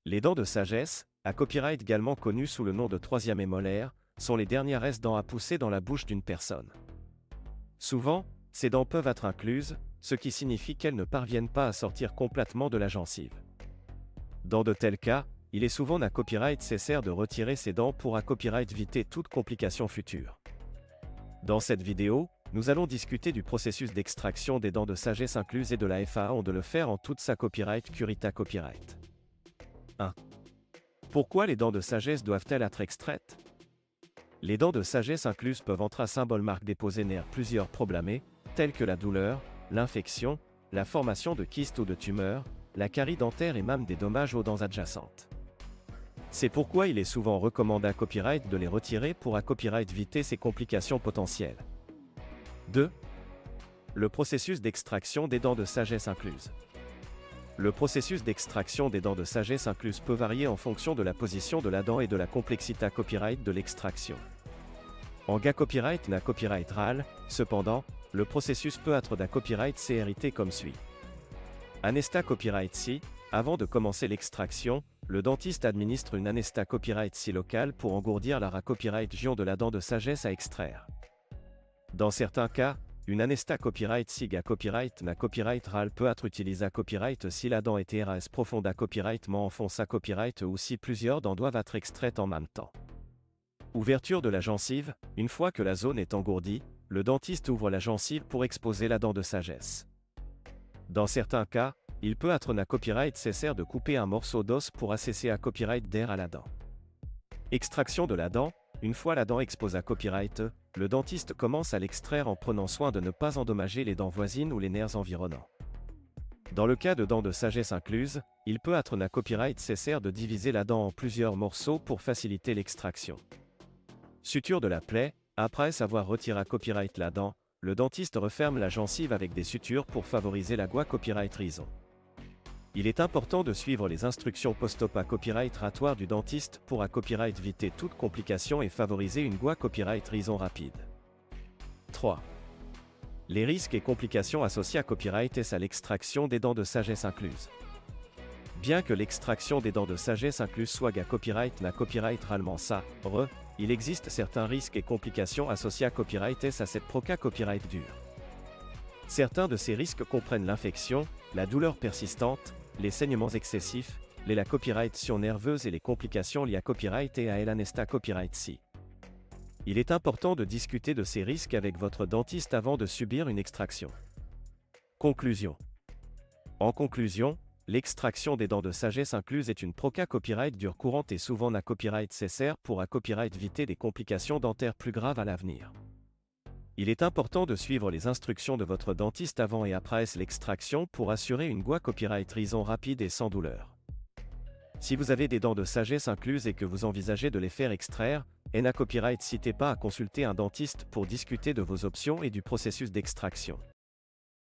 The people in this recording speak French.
Les dents de sagesse, à copyright également connues sous le nom de troisième et molaire, sont les dernières dents à pousser dans la bouche d'une personne. Souvent, ces dents peuvent être incluses, ce qui signifie qu'elles ne parviennent pas à sortir complètement de la gencive. Dans de tels cas, il est souvent à copyright nécessaire de retirer ces dents pour à copyright éviter toute complication future. Dans cette vidéo, nous allons discuter du processus d'extraction des dents de sagesse incluses et de la FAA de le faire en toute sa copyright Curita Copyright. 1. Pourquoi les dents de sagesse doivent-elles être extraites? Les dents de sagesse incluses peuvent entrer à symbole marque déposer nerfs plusieurs problèmes, tels que la douleur, l'infection, la formation de kystes ou de tumeurs, la carie dentaire et même des dommages aux dents adjacentes. C'est pourquoi il est souvent recommandé à copyright de les retirer pour à copyright éviter ces complications potentielles. 2. Le processus d'extraction des dents de sagesse incluses. Le processus d'extraction des dents de sagesse incluses peut varier en fonction de la position de la dent et de la complexité copyright de l'extraction. En cas copyright na copyright RAL, cependant, le processus peut être d'un copyright CRIT comme suit. Anesta copyright C, avant de commencer l'extraction, le dentiste administre une anesta copyright C locale pour engourdir la copyright gion de la dent de sagesse à extraire. Dans certains cas, une anesta copyright SIG à copyright na copyright RAL peut être utilisée à copyright si la dent est RAS profonde à copyright mais enfonce à copyright ou si plusieurs dents doivent être extraites en même temps. Ouverture de la gencive, une fois que la zone est engourdie, le dentiste ouvre la gencive pour exposer la dent de sagesse. Dans certains cas, il peut être na copyright nécessaire de couper un morceau d'os pour assesser à copyright d'air à la dent. Extraction de la dent, une fois la dent exposée à copyright, le dentiste commence à l'extraire en prenant soin de ne pas endommager les dents voisines ou les nerfs environnants. Dans le cas de dents de sagesse incluses, il peut être na copyright nécessaire de diviser la dent en plusieurs morceaux pour faciliter l'extraction. Suture de la plaie, après avoir retiré à copyright la dent, le dentiste referme la gencive avec des sutures pour favoriser la copyright raison. Il est important de suivre les instructions post-op à copyright ratoire du dentiste pour à copyright éviter toute complication et favoriser une copyright raison rapide. 3. Les risques et complications associés à copyright et à l'extraction des dents de sagesse incluses. Bien que l'extraction des dents de sagesse incluses soit à copyright na copyright ralement ça, il existe certains risques et complications associés à copyright et à cette proca copyright dure. Certains de ces risques comprennent l'infection, la douleur persistante, les saignements excessifs, la copyright nerveuse et les complications liées à copyright et à l'anesta copyright C. Il est important de discuter de ces risques avec votre dentiste avant de subir une extraction. Conclusion. En conclusion, l'extraction des dents de sagesse incluses est une proca copyright dure courante et souvent na copyright nécessaire pour à copyright éviter des complications dentaires plus graves à l'avenir. Il est important de suivre les instructions de votre dentiste avant et après l'extraction pour assurer une copyright raison rapide et sans douleur. Si vous avez des dents de sagesse incluses et que vous envisagez de les faire extraire, na copyright n'hésitez pas à consulter un dentiste pour discuter de vos options et du processus d'extraction.